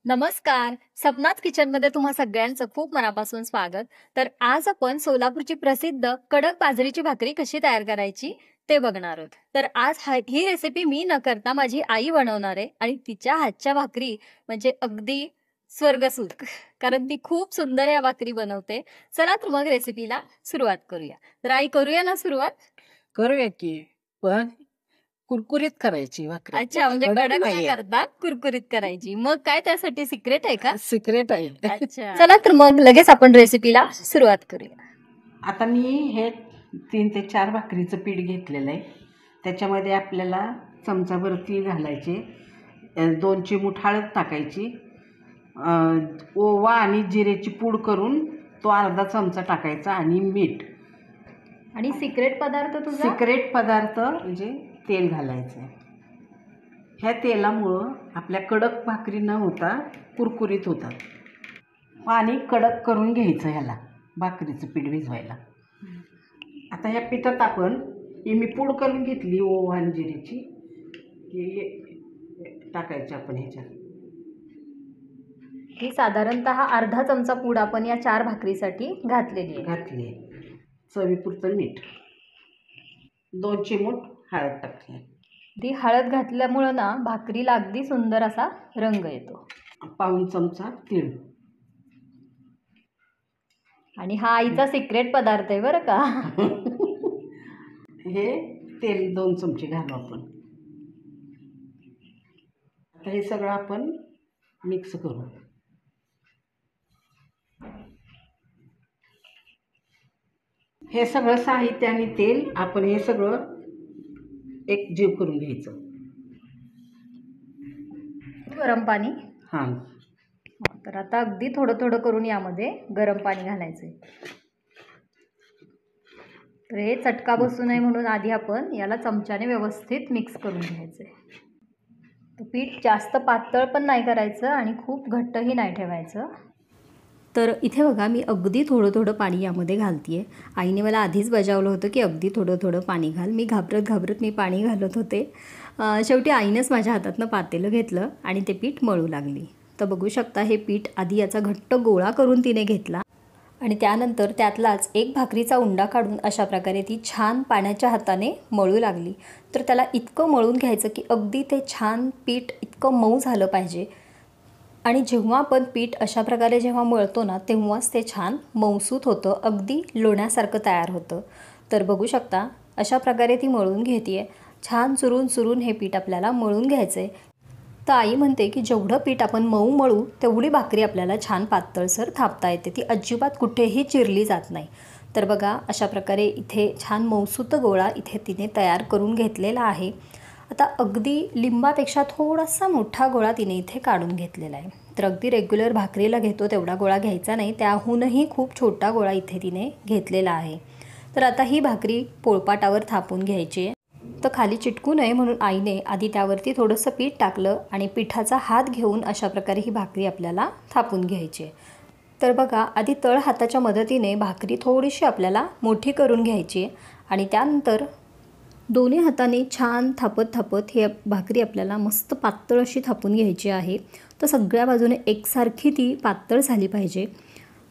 नमस्कार. सपनात किचनमध्ये तुम्हा सगळ्यांचं खूप मनापासून स्वागत. तर आज आपण सोलापूरची प्रसिद्ध कडक बाजरीची भाकरी कशी तयार करायची ते बघणार आहोत. तर आज ही रेसिपी मी न करता माझी आई बनवणार आहे आणि तिच्या हातच्या भाकरी म्हणजे अगदी स्वर्गसुख. कारण ती खूप सुंदर या भाकरी बनवते. चला तर मग रेसिपीला सुरुवात करूया. तर आई करूया ना सुरुवात? करूया की, पण कुरकुरीत करायची भाकरी. अच्छा, म्हणजे कडक कडक नाही नाहीये. करता, कुरकुरीत करायची. मग काय त्यासाठी सिक्रेट आहे का? सिक्रेट आहे. अच्छा, चला तर मग लगेच आपण रेसिपीला सुरुवात करूया. आता मी हे 3 ते 4 भाकरीचं पीठ घेतलेलं आहे. त्याच्यामध्ये आपल्याला चमचाभर तीळ घालायचे, 2 चिमूट हळद टाकायची, ओवा आणि जिरेची पूड करून तो अर्धा चमचा टाकायचा आणि मीठ. आणि सिक्रेट पदार्थ तुझा? सिक्रेट पदार्थ म्हणजे तेल घालायचं. ह्या तेलामुळं आपल्या कडक भाकरी न होता कुरकुरीत होतात. पाणी कडक करून घ्यायचं ह्याला भाकरीचं पीठ भिजवायला. आता ह्या पिठात आपण मी पूड करून घेतली ओवा आणि जिरेची, की टाकायची आपण ह्याच्यात. ही साधारणतः अर्धा चमचा पूड आपण या 4 भाकरीसाठी घातलेली आहे. चवीपुरतं मीठ, 2 चिमूट हळद टाकली. ती हळद घातल्यामुळं ना भाकरीला अगदी सुंदर असा रंग येतो. पाऊण चमचा तीळ. आणि हा आईचा सिक्रेट पदार्थ आहे बरं का. हे तेल 2 चमचे घालू आपण. आता हे सगळं आपण मिक्स करू. हे सगळं साहित्य आणि तेल आपण हे सगळं एक जीव करून घ्यायचं. गरम पाणी. हां, तर आता अगदी थोडं थोडं करून यामध्ये गरम पाणी घालायचंय. तर हे चटका बसू नये म्हणून आधी आपण याला चमच्याने व्यवस्थित मिक्स करून घ्यायचंय. पीठ जास्त पातळ पण नाही करायचं आणि खूप घट्टही नाही ठेवायचं. तर इथे बघा मी अगदी थोडं थोडं पाणी यामध्ये घालते आहे. आईने मला आधीच बजावलं होतं की अगदी थोडं थोडं पाणी घाल. मी घाबरत मी पाणी घालत होते. शेवटी आईनेच माझ्या हातातनं पातेलं घेतलं आणि ते पीठ मळू लागली. तर बघू शकता हे पीठ आधी याचा घट्ट गोळा करून तिने घेतला आणि त्यानंतर त्यातलाच एक भाकरीचा उंडा काढून अशा प्रकारे ती छान पाण्याच्या हाताने मळू लागली. तर त्याला इतकं मळून घ्यायचं की अगदी ते छान पीठ इतकं मऊ झालं पाहिजे. आणि जेव्हा आपण पीठ अशा प्रकारे जेव्हा मळतो ना तेव्हाच ते छान मऊसूत होतं, अगदी लोण्यासारखं तयार होतं. तर बघू शकता अशा प्रकारे ती मळून घेते आहे. छान चुरून हे पीठ आपल्याला मळून घ्यायचं आहे. तर आई म्हणते की जेवढं पीठ आपण मऊ मळू तेवढी भाकरी आपल्याला छान पातळसर थापता येते, ती अजिबात कुठेही चिरली जात नाही. तर बघा अशा प्रकारे इथे छान मऊसूत गोळा इथे तिने तयार करून घेतलेला आहे. आता अगदी लिंबापेक्षा थोडासा मोठा गोळा तिने इथे काढून घेतलेला आहे. तर अगदी रेग्युलर भाकरीला घेतो तेवढा गोळा घ्यायचा नाही, त्याहूनही खूप छोटा गोळा इथे तिने घेतलेला आहे. तर आता ही भाकरी पोळपाटावर थापून घ्यायची आहे. तर खाली चिटकू नये म्हणून आईने आधी त्यावरती थोडंसं पीठ टाकलं आणि पिठाचा हात घेऊन अशा प्रकारे ही भाकरी आपल्याला थापून घ्यायची आहे. तर बघा आधी तळ हाताच्या मदतीने भाकरी थोडीशी आपल्याला मोठी करून घ्यायची आहे आणि त्यानंतर दोन्ही हाताने छान थापत ही भाकरी आपल्याला मस्त पातळ अशी थापून घ्यायची आहे. तर सगळ्या बाजूने एकसारखी ती पातळ झाली पाहिजे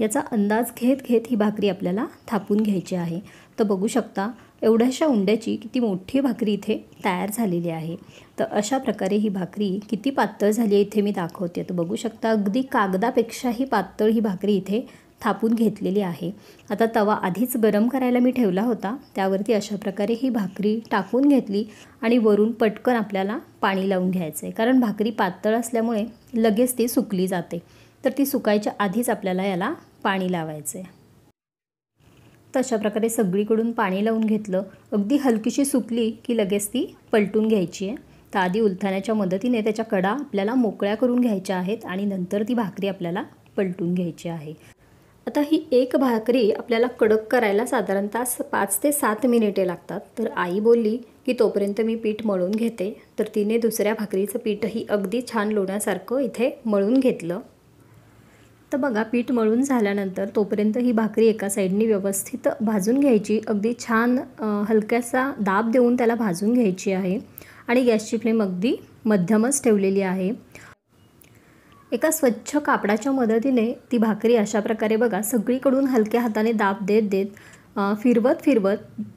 याचा अंदाज घेत ही भाकरी आपल्याला थापून घ्यायची आहे. तर बघू शकता एवढ्याशा उंड्याची किती मोठी भाकरी इथे तयार झालेली आहे. तर अशा प्रकारे ही भाकरी किती पातळ झाली आहे इथे मी दाखवते. तर बघू शकता अगदी कागदापेक्षाही पातळ ही भाकरी इथे थापून घेतलेली आहे. आता तवा आधीच गरम करायला मी ठेवला होता, त्यावरती अशा प्रकारे ही भाकरी टाकून घेतली आणि वरून पटकन आपल्याला पाणी लावून घ्यायचं आहे. कारण भाकरी पातळ असल्यामुळे लगेच ती सुकली जाते. तर ती सुकायच्या आधीच आपल्याला याला पाणी लावायचं आहे. तर अशा प्रकारे सगळीकडून पाणी लावून घेतलं. अगदी हलकीशी सुकली की लगेच ती पलटून घ्यायची आहे. तर आधी उलथाण्याच्या मदतीने त्याच्या कडा आपल्याला मोकळ्या करून घ्यायच्या आहेत आणि नंतर ती भाकरी आपल्याला पलटून घ्यायची आहे. आता ही एक भाकरी आपल्याला कडक करायला साधारणतः 5 ते 7 मिनिटे लागतात. तर आई बोलली की तोपर्यंत मी पीठ मळून घेते. तर तिने दुसऱ्या भाकरीचं पीठही अगदी छान लोण्यासारखं इथे मळून घेतलं. तर बघा पीठ मळून झाल्यानंतर तोपर्यंत ही भाकरी एका साईडनी व्यवस्थित भाजून घ्यायची. अगदी छान हलक्यासा दाब देऊन त्याला भाजून घ्यायची आहे आणि गॅसची फ्लेम अगदी मध्यमच ठेवलेली आहे. एका स्वच्छ कापडाच्या मदतीने ती भाकरी अशा प्रकारे बघा सगळीकडून हलक्या हाताने दाब देत देत फिरवत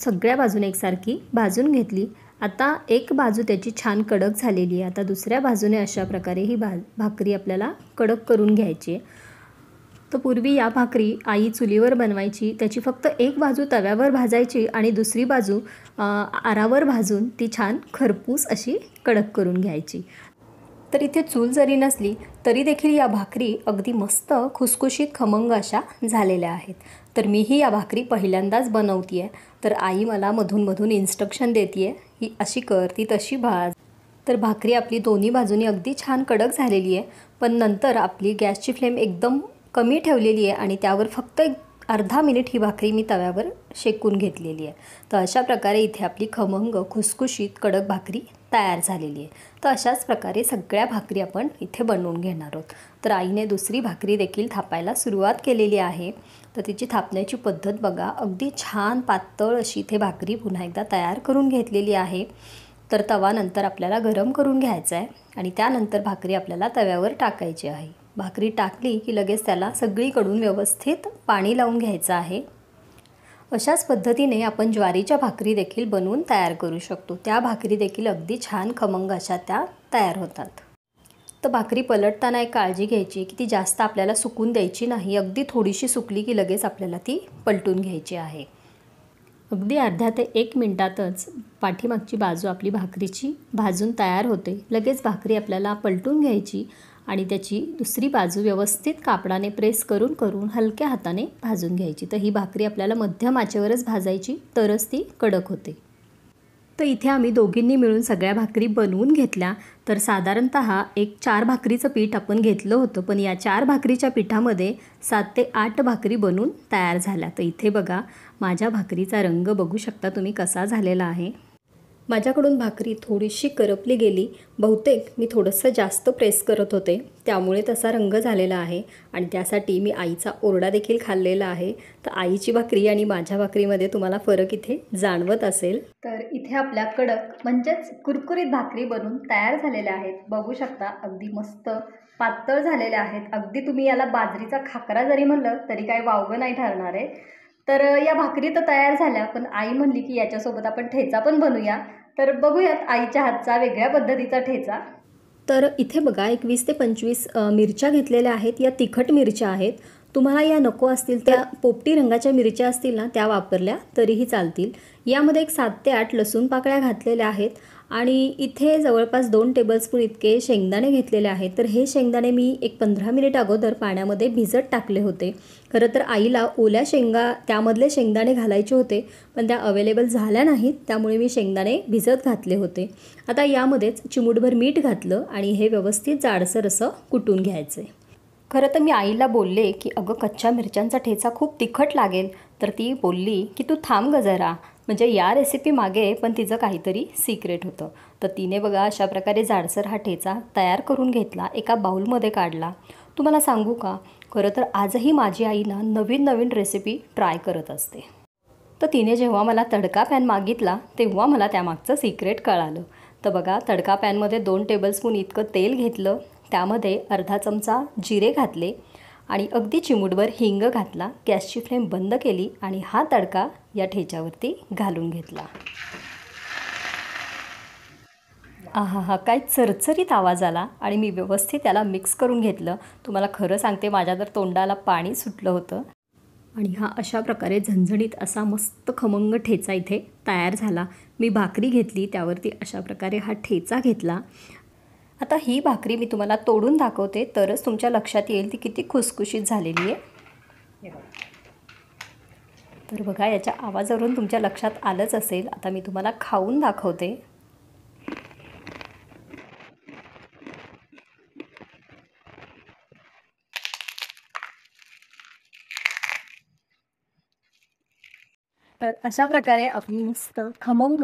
सगळ्या बाजूने एकसारखी भाजून घेतली. आता एक बाजू त्याची छान कडक झालेली आहे. आता दुसऱ्या बाजूने अशा प्रकारे ही भाकरी आपल्याला कडक करून घ्यायची आहे. तर पूर्वी या भाकरी आई चुलीवर बनवायची. त्याची फक्त एक बाजू तव्यावर भाजायची आणि दुसरी बाजू आरावर भाजून ती छान खरपूस अशी कडक करून घ्यायची. तर इथे चूल जरी नसली तरी देखील या भाकरी अगदी मस्त खुसखुशीत खमंग अशा झालेल्या आहेत. तर मीही या भाकरी पहिल्यांदाच बनवते आहे. तर आई मला मधून इन्स्ट्रक्शन देते आहे, ही अशी कर, ती तशी भाज. तर भाकरी आपली दोन्ही बाजूनी अगदी छान कडक झालेली आहे. पण नंतर आपली गॅसची फ्लेम एकदम कमी ठेवलेली आहे आणि त्यावर फक्त अर्धा मिनिट ही भाकरी मी तव्यावर शेकून घेतलेली आहे. तर अशा प्रकारे इथे आपली खमंग खुसखुशीत कडक भाकरी तयार झालेली आहे. तर अशाच प्रकारे सगळ्या भाकरी आपण इथे बनवून घेणार आहोत. तर आईने दुसरी भाकरी देखील थापायला सुरुवात केलेली आहे. तर तिची थापण्याची पद्धत बघा, अगदी छान पातळ अशी इथे भाकरी पुन्हा एकदा तयार करून घेतलेली आहे. तर तवा नंतर आपल्याला गरम करून घ्यायचा आहे आणि त्यानंतर भाकरी आपल्याला तव्यावर टाकायची आहे. भाकरी टाकली की लगेच त्याला सगळीकडून व्यवस्थित पाणी लावून घ्यायचं आहे. अशाच पद्धतीने आपण ज्वारीच्या भाकरी देखील बनवून तयार करू शकतो. त्या भाकरी देखील अगदी छान खमंग अशा त्या तयार होतात. तर भाकरी पलटताना एक काळजी घ्यायची की ती जास्त आपल्याला सुकून द्यायची नाही. अगदी थोडीशी सुकली की लगेच आपल्याला ती पलटून घ्यायची आहे. अगदी अर्ध्या ते 1 मिनिटातच पाठीमागची बाजू आपली भाकरीची भाजून तयार होते. लगेच भाकरी आपल्याला पलटून घ्यायची आणि त्याची दुसरी बाजू व्यवस्थित कापडाने प्रेस करून हलक्या हाताने भाजून घ्यायची. तर ही भाकरी आपल्याला मध्यम आचेवरच भाजायची, तरच ती कडक होते. तर इथे आम्ही दोघींनी मिळून सगळ्या भाकरी बनवून घेतल्या. तर साधारणतः एक 4 भाकरीचं पीठ आपण घेतलं होतं, पण या 4 भाकरीच्या पिठामध्ये 7 ते 8 भाकरी बनवून तयार झाल्या. तर इथे बघा माझ्या भाकरीचा रंग बघू शकता तुम्ही कसा झालेला आहे. माझ्याकडून भाकरी थोडीशी करपली गेली. बहुतेक मी थोडंसं जास्त प्रेस करत होते, त्यामुळे तसा रंग झालेला आहे आणि त्यासाठी मी आईचा ओरडा देखील खाल्लेला आहे. तर आईची भाकरी आणि माझ्या भाकरीमध्ये तुम्हाला फरक इथे जाणवत असेल. तर इथे आपल्या कडक म्हणजेच कुरकुरीत भाकरी बनून तयार झालेल्या आहेत. बघू शकता अगदी मस्त पातळ झालेल्या आहेत. अगदी तुम्ही याला बाजरीचा खाकरा जरी म्हणलं तरी काय वावगं नाही ठरणार आहे. तर या भाकरी तर तयार झाल्या, पण आई म्हणली की याच्यासोबत आपण ठेचा पण बनवूया. तर बघूयात आईच्या हातचा वेगळ्या पद्धतीचा ठेचा. तर इथे बघा एक 20 ते 25 मिरच्या घेतलेल्या आहेत. या तिखट मिरच्या आहेत. तुम्हाला या नको असतील त्या पोपटी रंगाच्या मिरच्या असतील ना, त्या वापरल्या तरीही चालतील. यामध्ये एक 7 ते 8 लसूण पाकळ्या घातलेल्या आहेत आणि इथे जवळपास 2 टेबलस्पून इतके शेंगदाणे घेतलेले आहेत. तर हे शेंगदाणे मी एक 15 मिनिट अगोदर पाण्यामध्ये भिजत टाकले होते. खरं तर आईला ओल्या शेंगा त्यामधले शेंगदाणे घालायचे होते, पण त्या अवेलेबल झाल्या नाहीत, त्यामुळे मी शेंगदाणे भिजत घातले होते. आता यामध्येच चिमूटभर मीठ घातलं आणि हे व्यवस्थित जाडसर असं कुटून घ्यायचं आहे. खरं तर मी आईला बोलले की अगं कच्च्या मिरच्यांचा ठेचा खूप तिखट लागेल. तर ती बोलली की तू थांब गं जरा, म्हणजे या रेसिपी मागे पण तिचं काहीतरी सिक्रेट होतं. तर तिने बघा अशा प्रकारे जाडसर हा ठेचा तयार करून घेतला, एका बाउलमध्ये काढला. तुम्हाला सांगू का, खरं तर आजही माझी आई ना नवीन रेसिपी ट्राय करत असते. तर तिने जेव्हा मला तडका पॅन मागितला तेव्हा मला त्यामागचं सिक्रेट कळालं. तर बघा तडका पॅनमध्ये 2 टेबलस्पून इतकं तेल घेतलं, त्यामध्ये अर्धा चमचा जिरे घातले आणि अगदी चिमूटभर हिंग घातला. गॅसची फ्लेम बंद केली आणि हा तडका या ठेच्यावरती घालून घेतला. आहा, काय चरचरीत आवाज आला आणि मी व्यवस्थित त्याला मिक्स करून घेतलं. तुम्हाला खरं सांगते माझ्या तर तोंडाला पाणी सुटलं होतं. आणि हा अशा प्रकारे झणझणीत असा मस्त खमंग ठेचा इथे तयार झाला. मी भाकरी घेतली, त्यावरती अशा प्रकारे हा ठेचा घेतला. आता ही भाकरी मी तुम्हाला तोडून दाखवते, तरच तुमच्या लक्षात येईल ती किती खुसखुशीत झालेली आहे. तर बघा याच्या आवाजावरून तुमच्या लक्षात आलंच असेल. आता मी तुम्हाला खाऊन दाखवते. तर अशा प्रकारे आपली मस्त खमंग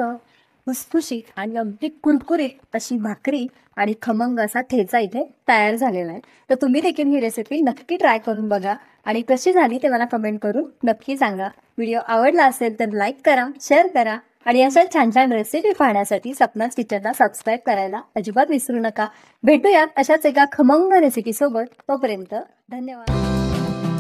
खुसखुशीत आणि अगदी कुरकुरीत अशी भाकरी आणि खमंग असा ठेचा इथे तयार झालेला आहे. तर तुम्ही देखील ही रेसिपी नक्की ट्राय करून बघा आणि कशी झाली ते मला कमेंट करून नक्की सांगा. व्हिडिओ आवडला असेल तर लाईक करा, शेअर करा आणि अशा छान छान रेसिपी पाहण्यासाठी सपनाज किचनला सबस्क्राईब करायला अजिबात विसरू नका. भेटूयात अशाच एका खमंग रेसिपी सोबत. तोपर्यंत धन्यवाद.